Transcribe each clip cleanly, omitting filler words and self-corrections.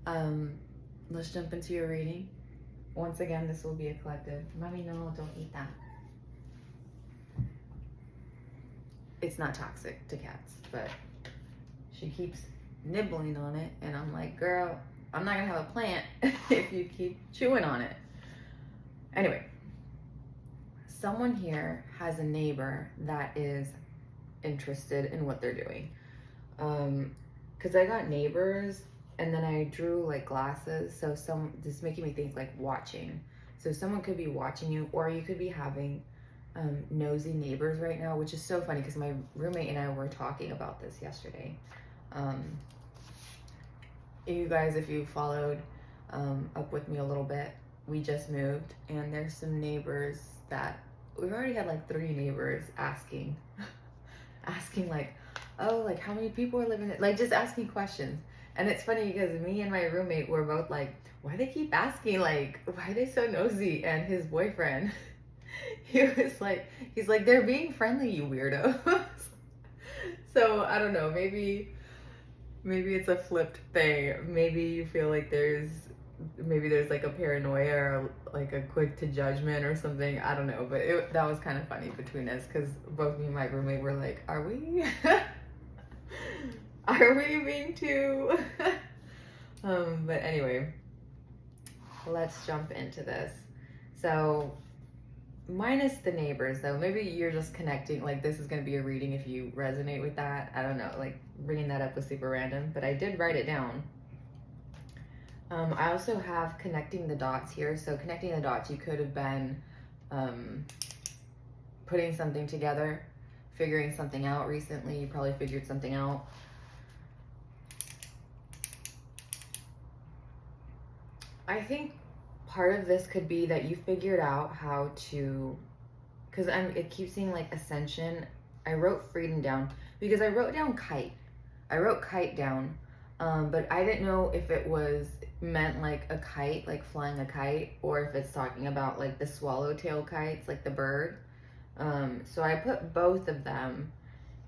Let's jump into your reading. Once again, this will be a collective. Mommy, no, don't eat that. It's not toxic to cats, but she keeps nibbling on it, and I'm like, girl, I'm not gonna have a plant if you keep chewing on it. Anyway, someone here has a neighbor that is interested in what they're doing. Because I got neighbors, and then I drew like glasses, so this is making me think like watching. So someone could be watching you, or you could be having nosy neighbors right now, which is so funny because my roommate and I were talking about this yesterday. You guys, if you followed up with me a little bit, we just moved, and there's some neighbors that we've already had like 3 neighbors asking like, oh, like how many people are living there? Like just asking questions. And it's funny because me and my roommate were both like, why they keep asking? Like, why are they so nosy? And his boyfriend, he's like, they're being friendly, you weirdo. So I don't know, maybe it's a flipped thing. Maybe you feel like there's like a paranoia or like a quick to judgment or something. I don't know, but that was kind of funny between us because both me and my roommate were like, are we being too but anyway, let's jump into this. So minus the neighbors though, maybe you're just connecting, like this is going to be a reading if you resonate with that. I don't know, like bringing that up was super random, but I did write it down. I also have connecting the dots here. So connecting the dots, you could have been putting something together, figuring something out recently. You probably figured something out. I think part of this could be that you figured out how to, because it keeps seeing like ascension. I wrote freedom down because I wrote down kite. I wrote kite down, but I didn't know if it was meant like a kite, like flying a kite, or if it's talking about like the swallowtail kites, like the bird. So I put both of them.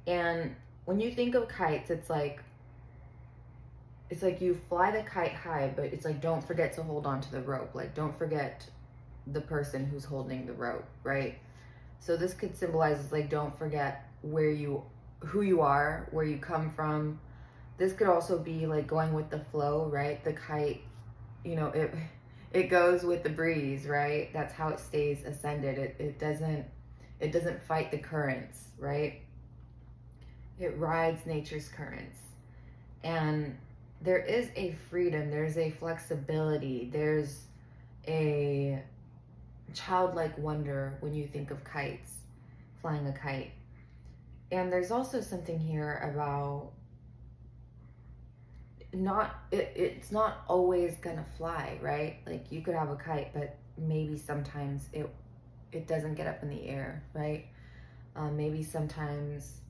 And when you think of kites, it's like you fly the kite high, but it's like, don't forget to hold on to the rope. Like, don't forget the person who's holding the rope, right? So this could symbolize like, don't forget who you are, where you come from. This could also be like going with the flow, right? The kite, you know, it goes with the breeze, right? That's how it stays ascended. It doesn't fight the currents, right? It rides nature's currents. And there is a freedom, there's a flexibility, there's a childlike wonder when you think of kites, flying a kite. And there's also something here about it's not always gonna fly, right? Like you could have a kite, but maybe sometimes it doesn't get up in the air, right? Maybe sometimes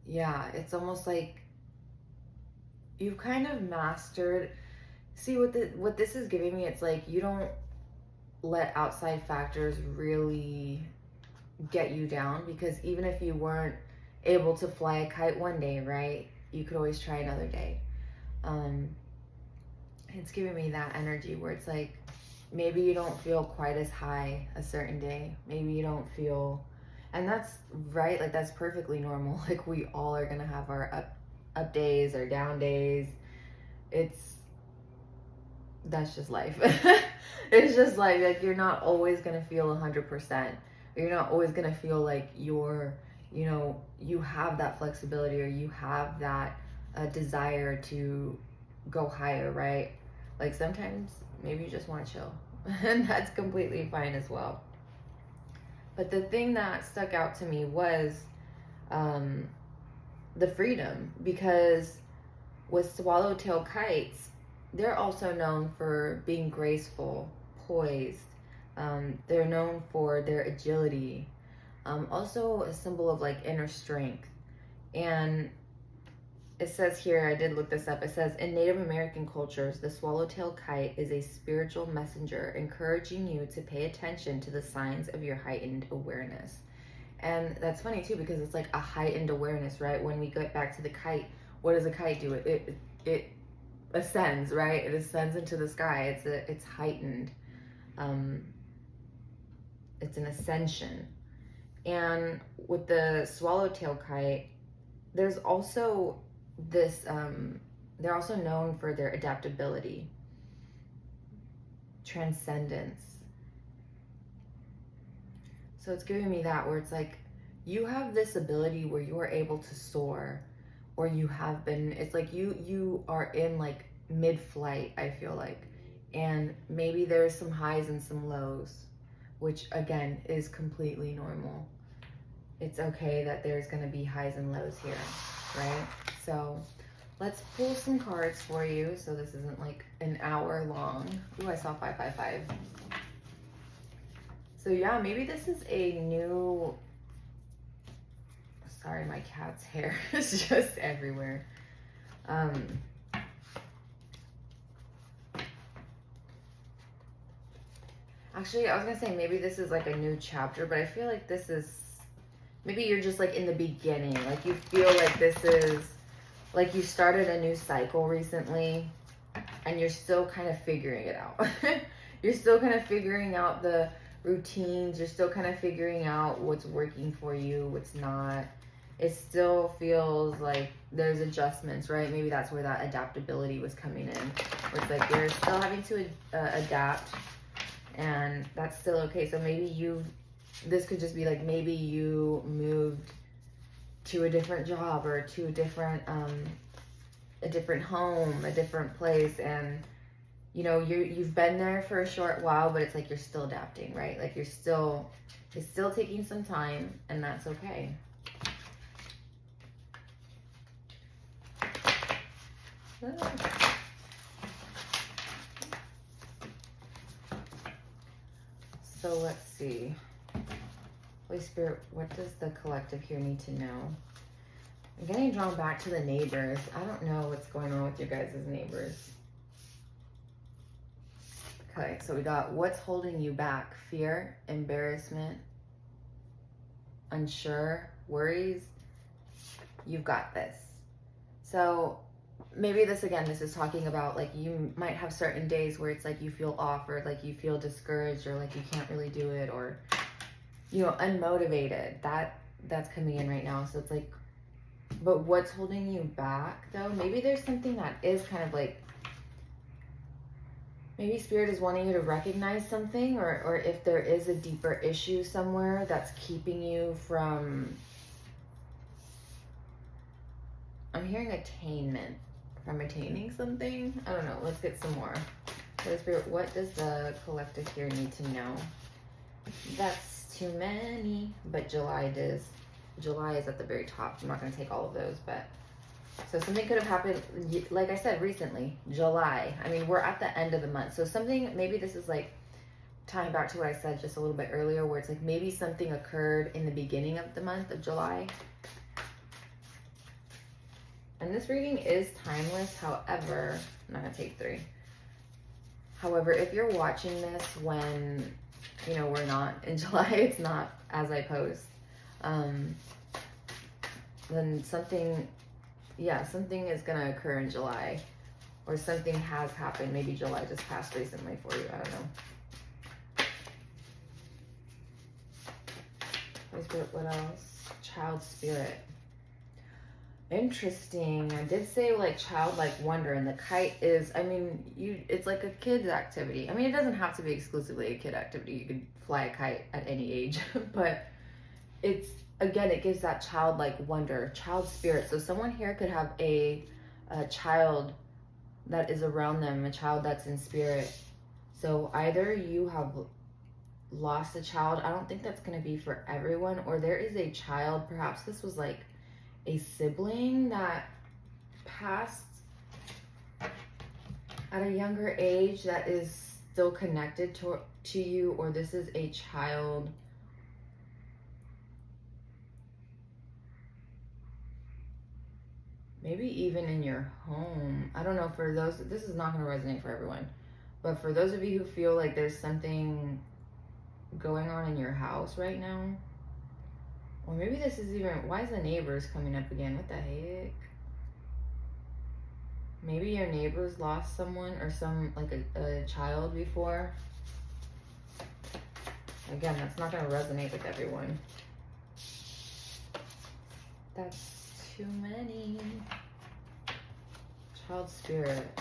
it's almost like you've kind of mastered. See what this is giving me, it's like you don't let outside factors really get you down, because even if you weren't able to fly a kite one day, right, you could always try another day. It's giving me that energy where it's like maybe you don't feel quite as high a certain day, maybe you don't feel, and that's right, like that's perfectly normal. Like we all are gonna have our up days or down days. That's just life. It's just like you're not always gonna feel 100%. You're not always gonna feel like you have that flexibility, or you have that desire to go higher, right? Like sometimes maybe you just want to chill, and that's completely fine as well. But the thing that stuck out to me was the freedom, because with swallowtail kites, they're also known for being graceful, poised. They're known for their agility. Also a symbol of like inner strength. And it says here, I did look this up, it says, in Native American cultures, the swallowtail kite is a spiritual messenger encouraging you to pay attention to the signs of your heightened awareness. And that's funny too, because it's like a heightened awareness, right? When we get back to the kite, what does a kite do? It ascends, right? It ascends into the sky. It's heightened. It's an ascension. And with the swallowtail kite, there's also this, they're also known for their adaptability, transcendence. So it's giving me that, where it's like, you have this ability where you are able to soar, or you have been, it's like you are in like mid-flight, I feel like. And maybe there's some highs and some lows, which again is completely normal. It's okay that there's gonna be highs and lows here, right? So let's pull some cards for you, so this isn't like an hour long. Ooh, I saw 555. So yeah, maybe this is a new, sorry, my cat's hair is just everywhere. Actually, I was gonna say maybe this is like a new chapter, but I feel like this is, maybe you're just like in the beginning. Like you feel like this is, like you started a new cycle recently and you're still kind of figuring it out. You're still kind of figuring out the routines. You're still kind of figuring out what's working for you, what's not. It still feels like there's adjustments, right? Maybe that's where that adaptability was coming in. Where it's like you're still having to adapt, and that's still okay. So maybe this could just be like, maybe you moved to a different job, or to a different home, a different place, and you know, you've been there for a short while, but it's like you're still adapting, right? Like it's still taking some time, and that's okay. So let's see. Holy Spirit, what does the collective here need to know? I'm getting drawn back to the neighbors. I don't know what's going on with your guys' neighbors. Okay, so we got what's holding you back: fear, embarrassment, unsure, worries. You've got this. So maybe this is talking about like you might have certain days where it's like you feel off, or like you feel discouraged, or like you can't really do it, or you know, unmotivated. That's coming in right now. So it's like, but what's holding you back though? Maybe there's something that is kind of like, maybe Spirit is wanting you to recognize something, or if there is a deeper issue somewhere that's keeping you from, I'm hearing attainment, from attaining something. I don't know. Let's get some more. Holy Spirit, what does the collective here need to know? That's too many, but July is at the very top. I'm not going to take all of those, but so something could have happened, like I said, recently, July. I mean, we're at the end of the month. So something, maybe this is like tying back to what I said just a little bit earlier, where it's like maybe something occurred in the beginning of the month of July. And this reading is timeless. However, I'm not going to take 3. However, if you're watching this when, you know, we're not in July, it's not as I post, then something is going to occur in July, or something has happened. Maybe July just passed recently for you. I don't know. What else? Child spirit. Interesting. I did say like childlike wonder, and the kite is, I mean, it's like a kid's activity. I mean, it doesn't have to be exclusively a kid activity. You could fly a kite at any age, but it's, again, it gives that childlike wonder, child spirit. So someone here could have a child that is around them, a child that's in spirit. So either you have lost a child. I don't think that's going to be for everyone, or there is a child, perhaps this was like a sibling that passed at a younger age that is still connected to you, or this is a child maybe even in your home. I don't know, for those, this is not going to resonate for everyone, but for those of you who feel like there's something going on in your house right now, Or maybe this is even, why is the neighbors coming up again? What the heck? Maybe your neighbors lost someone or like a child before. Again, that's not going to resonate with everyone. That's too many. Child spirit.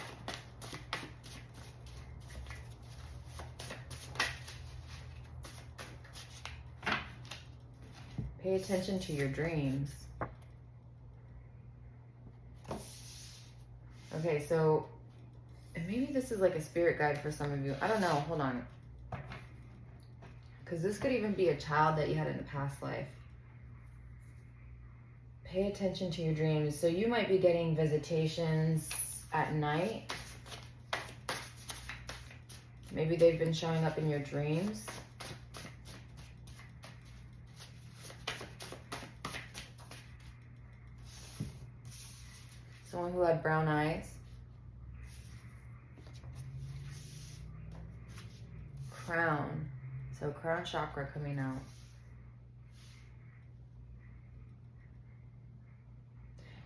Pay attention to your dreams. Okay, so and maybe this is like a spirit guide for some of you. I don't know. Hold on. Because this could even be a child that you had in a past life. Pay attention to your dreams. So you might be getting visitations at night. Maybe they've been showing up in your dreams. Someone who had brown eyes. Crown. So crown chakra coming out.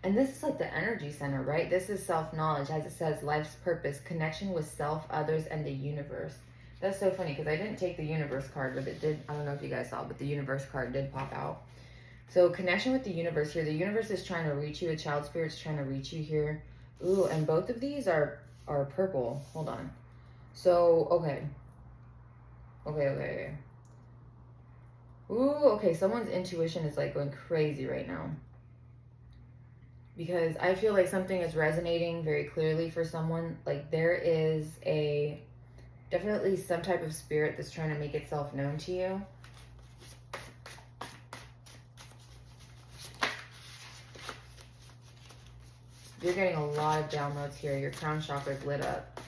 And this is like the energy center, right? This is self-knowledge, as it says, life's purpose, connection with self, others, and the universe. That's so funny because I didn't take the universe card, but it did. I don't know if you guys saw, but the universe card did pop out. So connection with the universe here. The universe is trying to reach you. A child spirit's trying to reach you here. Ooh, and both of these are purple. Hold on. So, okay. Okay. Ooh, okay. Someone's intuition is like going crazy right now. Because I feel like something is resonating very clearly for someone. Like there is definitely some type of spirit that's trying to make itself known to you. You're getting a lot of downloads here. Your crown chakra is lit up.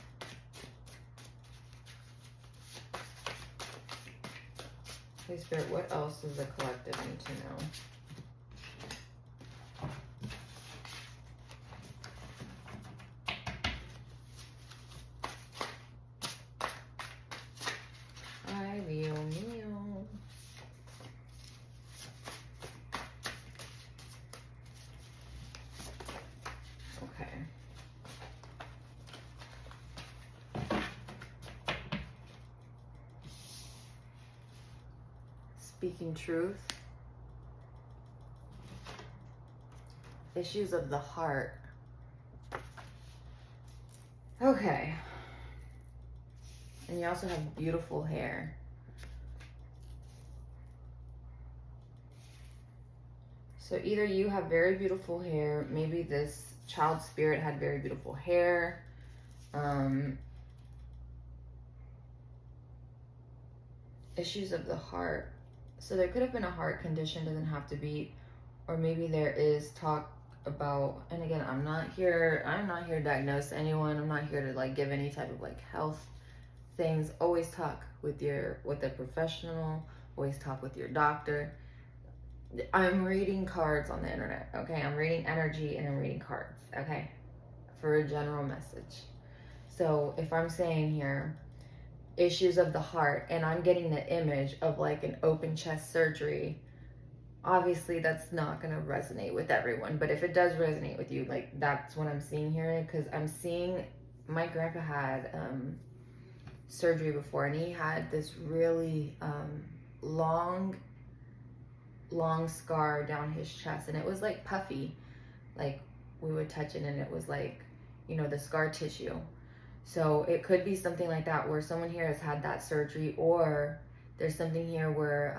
Okay, Spirit, what else does the collective need to know? Ay, Dios mío. Okay. Speaking truth. Issues of the heart. Okay. And you also have beautiful hair. So either you have very beautiful hair, maybe this child spirit had very beautiful hair. Issues of the heart. So there could have been a heart condition, doesn't have to be, or maybe there is talk about, and again, I'm not here to diagnose anyone. I'm not here to like give any type of like health things. Always talk with a professional, always talk with your doctor. I'm reading cards on the internet, okay? I'm reading energy and I'm reading cards, okay? For a general message. So if I'm saying here, issues of the heart, and I'm getting the image of like an open chest surgery, obviously that's not going to resonate with everyone. But if it does resonate with you, like that's what I'm seeing here, because I'm seeing my grandpa had surgery before, and he had this really long scar down his chest, and it was like puffy, like we would touch it and it was like, you know, the scar tissue. So it could be something like that, where someone here has had that surgery, or there's something here where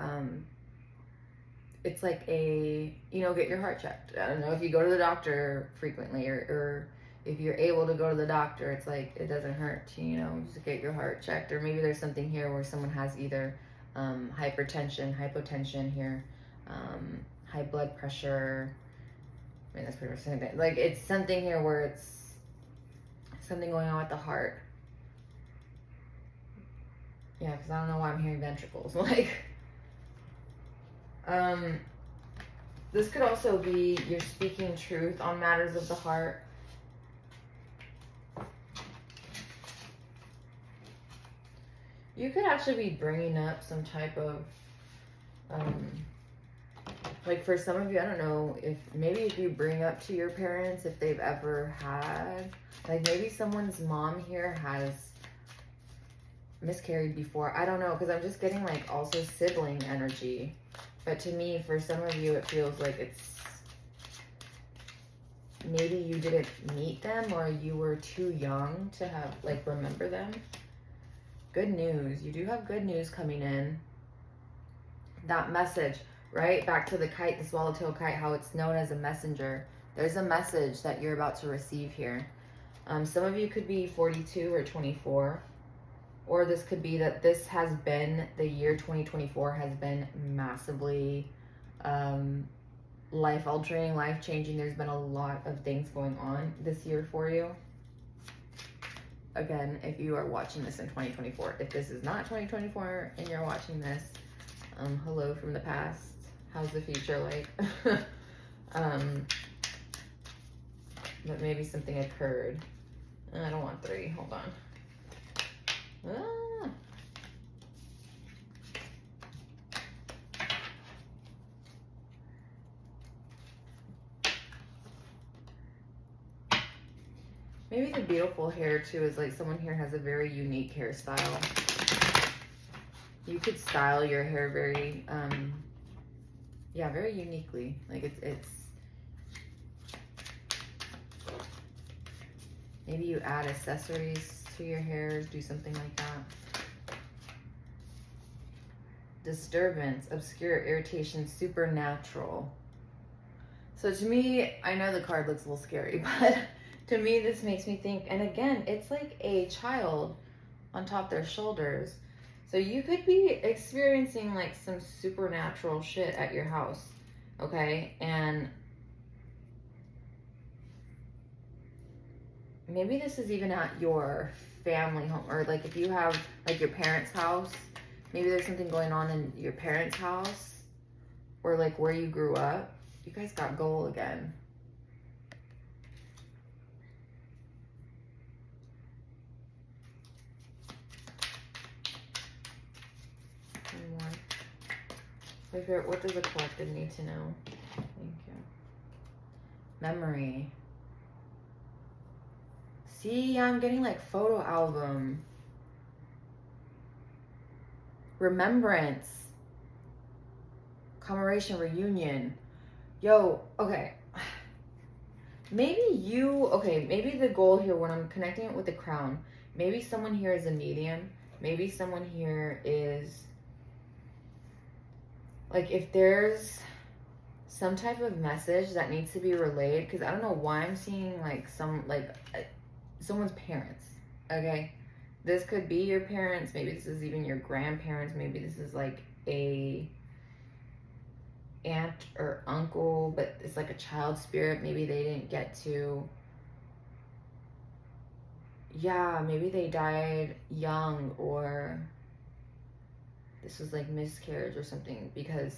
it's like a, you know, get your heart checked. I don't know if you go to the doctor frequently, or if you're able to go to the doctor, it's like it doesn't hurt to, you know, just get your heart checked. Or maybe there's something here where someone has either hypertension, hypotension here, high blood pressure. I mean, that's pretty much the same thing. Like it's something here where it's something going on with the heart. Yeah, because I don't know why I'm hearing ventricles. Like, this could also be you're speaking truth on matters of the heart. You could actually be bringing up some type of Like for some of you, I don't know if maybe if you bring up to your parents if they've ever had, like maybe someone's mom here has miscarried before. I don't know, because I'm just getting like also sibling energy. But to me, for some of you, it feels like it's maybe you didn't meet them or you were too young to have like remember them. Good news. You do have good news coming in. That message, right? Back to the kite, the swallowtail kite, how it's known as a messenger. There's a message that you're about to receive here. Some of you could be 42 or 24. Or this could be that this has been, the year 2024 has been massively life-altering, life-changing. There's been a lot of things going on this year for you. Again, if you are watching this in 2024, if this is not 2024 and you're watching this, hello from the past. How's the future like? But maybe something occurred. I don't want 3. Hold on. Ah. Maybe the beautiful hair too is like someone here has a very unique hairstyle. You could style your hair very, yeah, very uniquely. Like it's. Maybe you add accessories to your hair, do something like that. Disturbance, obscure, irritation, supernatural. So to me, I know the card looks a little scary, but to me this makes me think, and again, it's like a child on top of their shoulders. So you could be experiencing like some supernatural shit at your house, okay? And maybe this is even at your family home, or like if you have like your parents' house, maybe there's something going on in your parents' house or like where you grew up. You guys got goal again. What does the collective need to know? Thank you. Memory. See, I'm getting like photo album. Remembrance. Commemoration, reunion. Yo, okay. Maybe the goal here when I'm connecting it with the crown, maybe someone here is a medium. Maybe someone here is, like if there's some type of message that needs to be relayed, because I don't know why I'm seeing like someone's parents, okay? This could be your parents, maybe this is even your grandparents, maybe this is like a aunt or uncle, but it's like a child spirit. Maybe they didn't get to, yeah, maybe they died young, or this was like miscarriage or something, because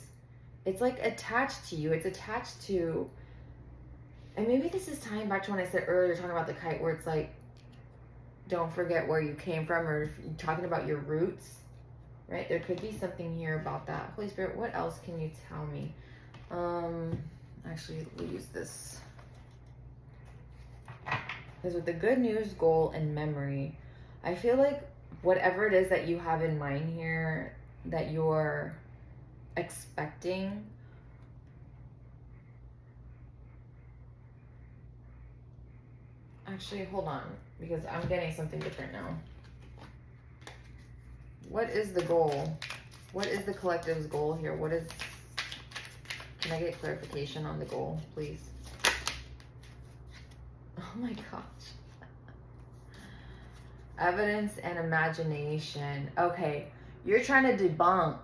it's like attached to you. It's attached to, and maybe this is tying back to when I said earlier, talking about the kite, where it's like, don't forget where you came from, or talking about your roots, right? There could be something here about that. Holy Spirit, what else can you tell me? Actually, we'll use this. Because with the good news, goal, and memory, I feel like whatever it is that you have in mind here that you're expecting, actually, hold on, because I'm getting something different now. What is the goal? What is the collective's goal here? Can I get clarification on the goal, please? Oh my gosh. Evidence and imagination. Okay, you're trying to debunk.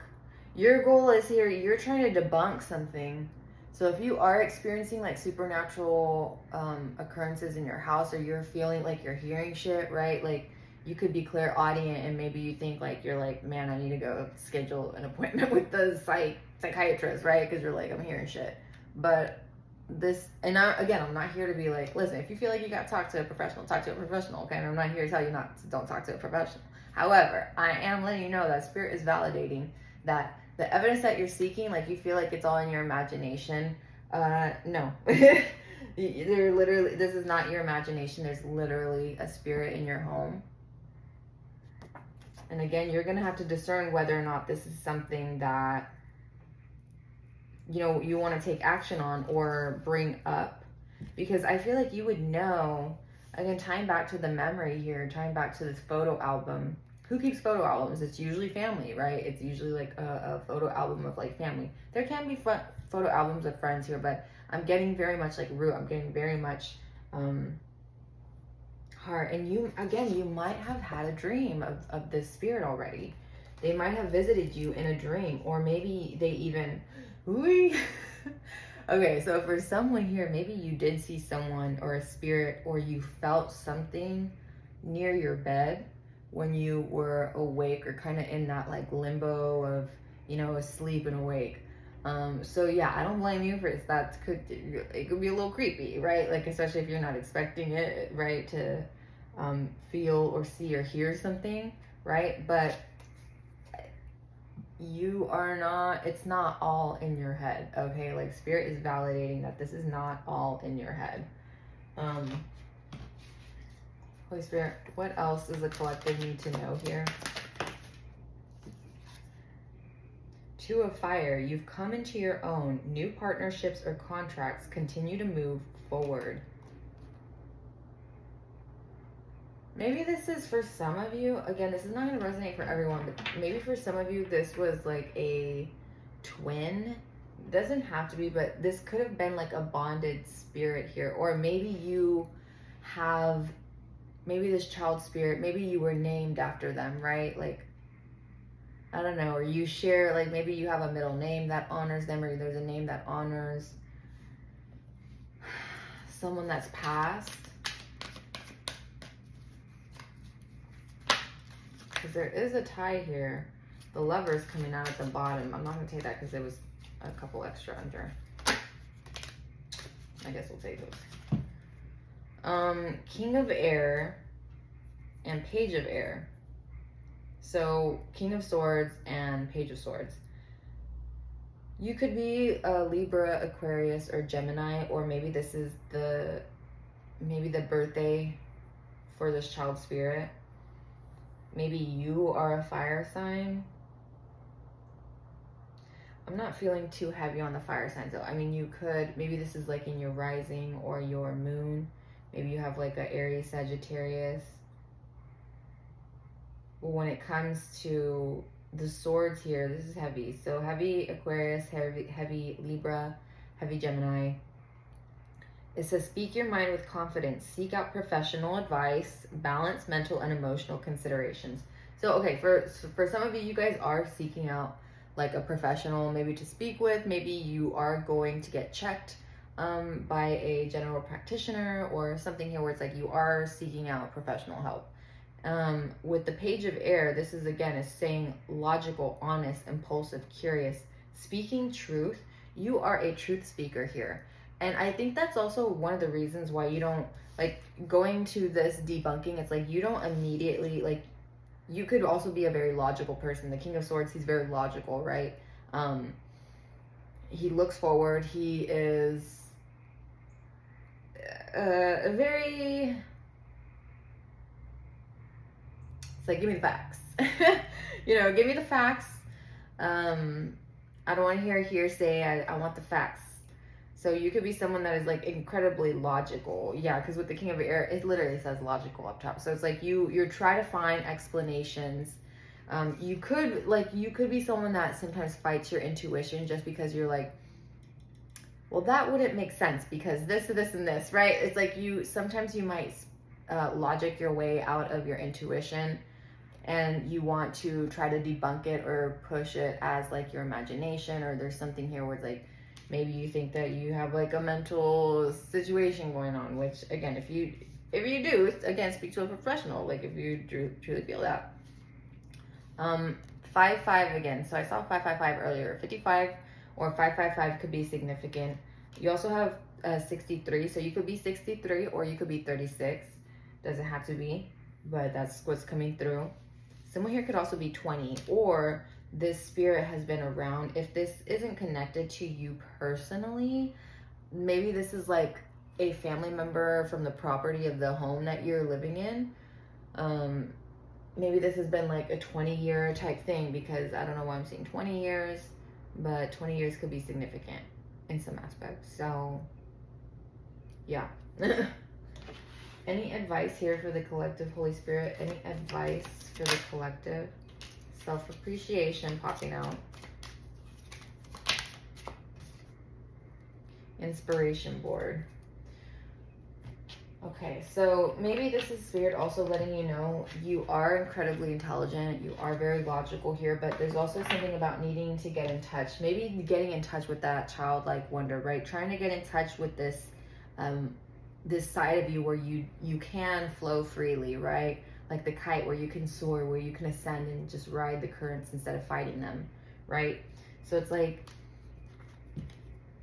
Your goal is here, you're trying to debunk something. So if you are experiencing like supernatural occurrences in your house, or you're feeling like you're hearing shit, right? Like you could be clairaudient, and maybe you think like, you're like, man, I need to go schedule an appointment with the psychiatrist, right? Because you're like, I'm hearing shit. But this, and I'm not here to be like, listen, if you feel like you got to talk to a professional, talk to a professional, okay? And I'm not here to tell you don't talk to a professional. However, I am letting you know that Spirit is validating that The evidence that you're seeking, like you feel like it's all in your imagination. No. There literally, this is not your imagination. There's literally a spirit in your home. And again, you're going to have to discern whether or not this is something that, you know, you want to take action on or bring up. Because I feel like you would know, again, tying back to the memory here, tying back to this photo album. Who keeps photo albums? It's usually family, right? It's usually like a photo album of like family. There can be photo albums of friends here, but I'm getting very much like root. I'm getting very much heart. And you, again, you might have had a dream of this spirit already. They might have visited you in a dream, or maybe they even, okay, so for someone here, maybe you did see someone or a spirit, or you felt something near your bed when you were awake, or kind of in that like limbo of, you know, asleep and awake. So yeah, I don't blame you for this. It could be a little creepy, right? Like, especially if you're not expecting it, right? To feel or see or hear something, right? But you are not, it's not all in your head, okay? Like, spirit is validating that this is not all in your head. Holy Spirit, what else does the collective need to know here? Two of Fire, you've come into your own. New partnerships or contracts continue to move forward. Maybe this is for some of you. Again, this is not going to resonate for everyone, but maybe for some of you, this was like a twin. It doesn't have to be, but this could have been like a bonded spirit here. Or maybe you have, maybe this child spirit, maybe you were named after them, right? Like, I don't know, or you share, like maybe you have a middle name that honors them, or there's a name that honors someone that's passed. Because there is a tie here. The Lover's coming out at the bottom. I'm not going to take that because there was a couple extra under. I guess we'll take those. King of Air and Page of Air. So King of Swords and Page of Swords. You could be a Libra, Aquarius, or Gemini, or maybe this is the birthday for this child spirit. Maybe you are a fire sign. I'm not feeling too heavy on the fire signs though. I mean, you could, maybe this is like in your rising or your moon. Maybe you have like a Aries, Sagittarius. But when it comes to the swords here, this is heavy. So heavy Aquarius, heavy Libra, heavy Gemini. It says, speak your mind with confidence. Seek out professional advice. Balance mental and emotional considerations. So, okay, for some of you, you guys are seeking out like a professional maybe to speak with. Maybe you are going to get checked by a general practitioner or something here where it's like you are seeking out professional help. With the Page of Air, this is again is saying logical, honest, impulsive, curious, speaking truth. You are a truth speaker here. And I think that's also one of the reasons why you don't, like, going to this debunking, it's like you don't immediately, like, you could also be a very logical person. The King of Swords, he's very logical, right? He looks forward. He is very, it's like, give me the facts. You know, give me the facts. I don't want to hear hearsay. I want the facts. So you could be someone that is like incredibly logical. Yeah, because with the King of Air, it literally says logical up top. So it's like you're trying to find explanations. You could be someone that sometimes fights your intuition just because you're like, well, that wouldn't make sense because this, and this, right? It's like sometimes you might logic your way out of your intuition, and you want to try to debunk it or push it as like your imagination, or there's something here where it's like, maybe you think that you have like a mental situation going on, which again, if you do, again, speak to a professional, like if you truly feel that. 5-5 again. So I saw 5-5-5 earlier. 55 or 5-5-5 could be significant. You also have 63. So you could be 63 or you could be 36. Doesn't have to be, but that's what's coming through. Someone here could also be 20, or this spirit has been around. If this isn't connected to you personally, maybe this is like a family member from the property of the home that you're living in. Maybe this has been like a 20-year type thing, because I don't know why I'm seeing 20 years, but 20 years could be significant in some aspects. So yeah. Any advice here for the collective, Holy Spirit? Any advice for the collective? Self-appreciation popping out. Inspiration board. Okay, so maybe this is Spirit also letting you know you are incredibly intelligent. You are very logical here, but there's also something about needing to get in touch. Maybe getting in touch with that childlike wonder, right? Trying to get in touch with this this side of you where you can flow freely, right? Like the kite, where you can soar, where you can ascend and just ride the currents instead of fighting them, right? So it's like,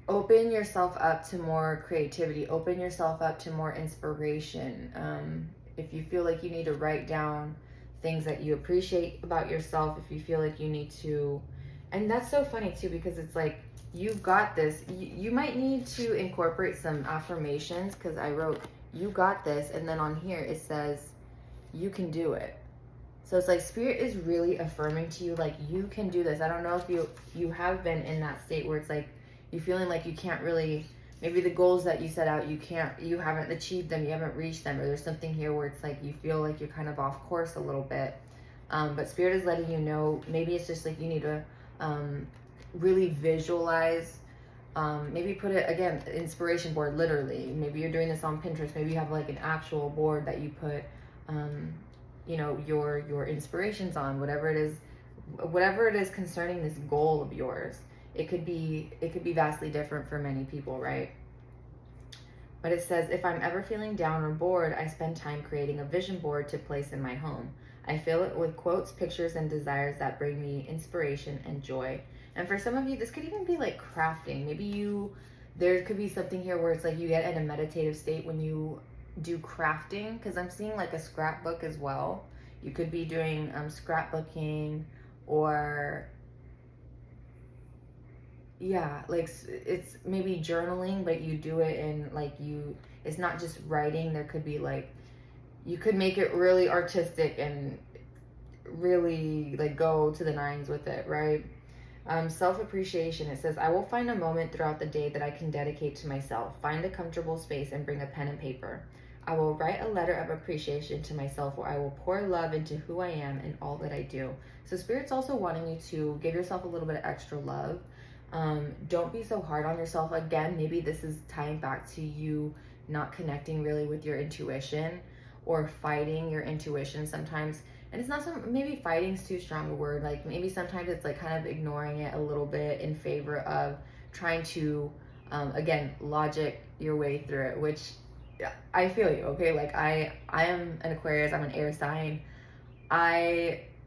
open yourself up to more creativity, open yourself up to more inspiration. If you feel like you need to write down things that you appreciate about yourself, if you feel like you need to, and that's so funny too, because it's like, you've got this. You might need to incorporate some affirmations, because I wrote, you got this, and then on here it says, you can do it. So it's like Spirit is really affirming to you, like, you can do this. I don't know if you have been in that state where it's like, you're feeling like you can't really, maybe the goals that you set out, you haven't achieved them, you haven't reached them, or there's something here where it's like you feel like you're kind of off course a little bit. But Spirit is letting you know, maybe it's just like you need to really visualize, maybe put it, again, inspiration board, literally. Maybe you're doing this on Pinterest, maybe you have like an actual board that you put, you know, your inspirations on, whatever it is concerning this goal of yours. It could be vastly different for many people, right? But it says, if I'm ever feeling down or bored, I spend time creating a vision board to place in my home. I fill it with quotes, pictures, and desires that bring me inspiration and joy. And for some of you, this could even be like crafting. Maybe there could be something here where it's like you get in a meditative state when you do crafting, because I'm seeing like a scrapbook as well. You could be doing scrapbooking, or yeah, like it's maybe journaling, but you do it in like it's not just writing. There could be like, you could make it really artistic and really like go to the nines with it, right? Self-appreciation, it says, I will find a moment throughout the day that I can dedicate to myself. Find a comfortable space and bring a pen and paper. I will write a letter of appreciation to myself, where I will pour love into who I am and all that I do. So Spirit's also wanting you to give yourself a little bit of extra love. Don't be so hard on yourself. Again, maybe this is tying back to you not connecting really with your intuition, or fighting your intuition sometimes. And it's not maybe fighting's too strong a word. Like maybe sometimes it's like kind of ignoring it a little bit in favor of trying to, again, logic your way through it, which I feel you, okay? Like I am an Aquarius, I'm an air sign.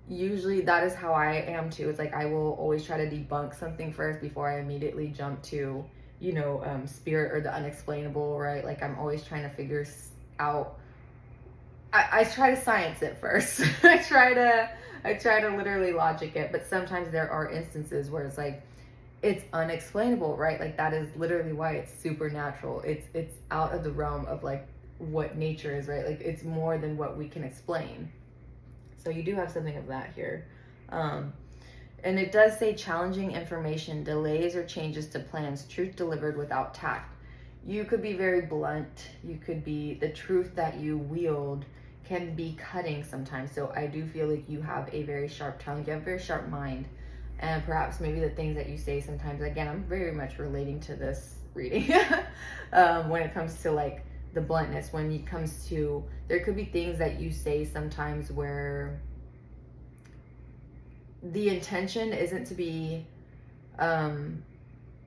Usually that is how I am too. It's like I will always try to debunk something first before I immediately jump to, you know, spirit or the unexplainable, right? Like I'm always trying to figure out. I try to science it first. I try to literally logic it, but sometimes there are instances where it's like, it's unexplainable, right? Like that is literally why it's supernatural. It's out of the realm of like what nature is, right? Like it's more than what we can explain. So you do have something of that here. And it does say challenging information, delays or changes to plans, truth delivered without tact. You could be very blunt. You could be, the truth that you wield can be cutting sometimes. So I do feel like you have a very sharp tongue. You have a very sharp mind. And perhaps maybe the things that you say sometimes, again, I'm very much relating to this reading when it comes to like the bluntness, when it comes to, there could be things that you say sometimes where the intention isn't to be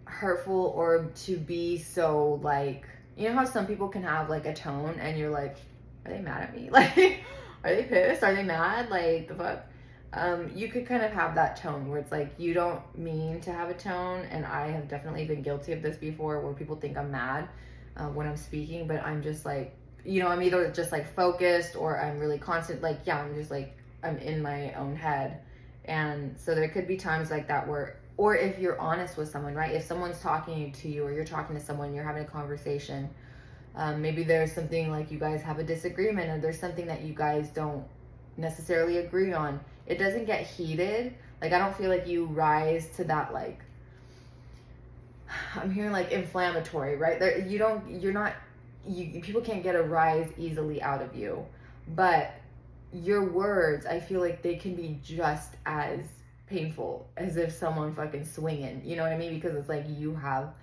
hurtful or to be so like, you know how some people can have like a tone and you're like, are they mad at me? Like, are they pissed? Are they mad? Like, the fuck? You could kind of have that tone where it's like, you don't mean to have a tone. And I have definitely been guilty of this before, where people think I'm mad when I'm speaking, but I'm just like, you know, I'm either just like focused or I'm really constant. Like, yeah, I'm just like, I'm in my own head. And so there could be times like that where, or if you're honest with someone, right? If someone's talking to you, or you're talking to someone, you're having a conversation, maybe there's something like you guys have a disagreement, or there's something that you guys don't necessarily agree on. It doesn't get heated. Like, I don't feel like you rise to that, like, I'm hearing like inflammatory, right? There, people can't get a rise easily out of you. But your words, I feel like they can be just as painful as if someone fucking swinging, you know what I mean? Because it's like you have,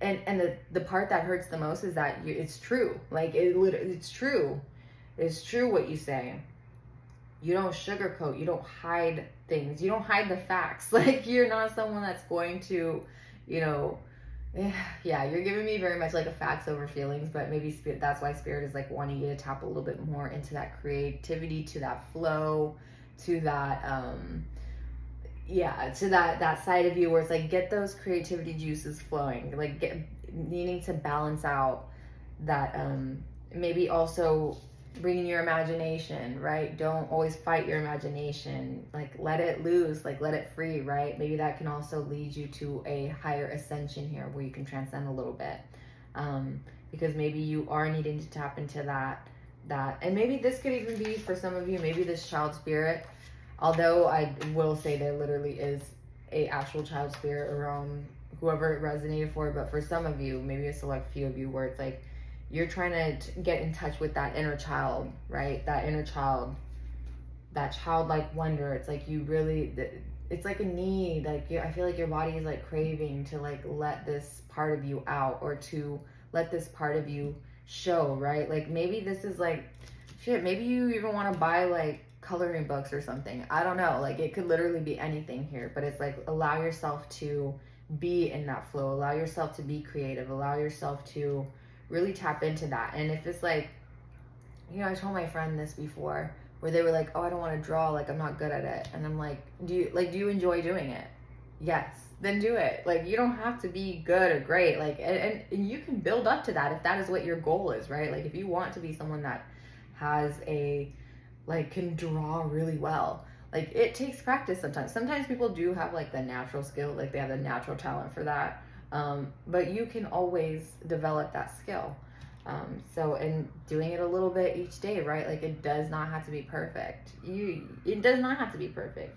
and the part that hurts the most is that it's true. Like, it's true. It's true what you say. You don't sugarcoat. You don't hide things. You don't hide the facts. Like, you're not someone that's going to, you know, yeah, you're giving me very much like a facts over feelings, but maybe that's why Spirit is like wanting you to tap a little bit more into that creativity, to that flow, to that, to that side of you where it's like, get those creativity juices flowing, like needing to balance out that, maybe also bringing your imagination, right? Don't always fight your imagination. Like, let it loose, like let it free, right? Maybe that can also lead you to a higher ascension here where you can transcend a little bit. Because maybe you are needing to tap into that, and maybe this could even be for some of you, maybe this child spirit, although I will say there literally is a actual child spirit around whoever it resonated for, but for some of you, maybe a select few of you, where it's like, you're trying to get in touch with that inner child, right? That inner child, that childlike wonder. It's like you really, it's like a need. Like, I feel like your body is like craving to like let this part of you out, or to let this part of you show, right? Like, maybe this is like, shit, maybe you even want to buy like coloring books or something. I don't know. Like, it could literally be anything here, but it's like, allow yourself to be in that flow. Allow yourself to be creative. Allow yourself to really tap into that. And if it's like, you know, I told my friend this before, where they were like, oh, I don't want to draw, like I'm not good at it. And I'm like, do you enjoy doing it? Yes, then do it. Like, you don't have to be good or great. Like, and you can build up to that if that is what your goal is, right? Like, if you want to be someone that has can draw really well, like, it takes practice sometimes people do have like the natural skill, like they have the natural talent for that. But you can always develop that skill. And doing it a little bit each day, right? Like, it does not have to be perfect. It does not have to be perfect.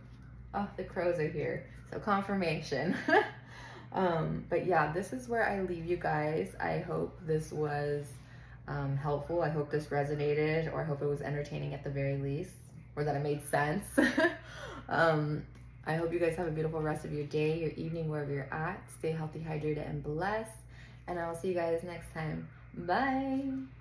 Oh, the crows are here. So confirmation. But yeah, this is where I leave you guys. I hope this was helpful. I hope this resonated, or I hope it was entertaining at the very least, or that it made sense. I hope you guys have a beautiful rest of your day, your evening, wherever you're at. Stay healthy, hydrated, and blessed. And I will see you guys next time. Bye.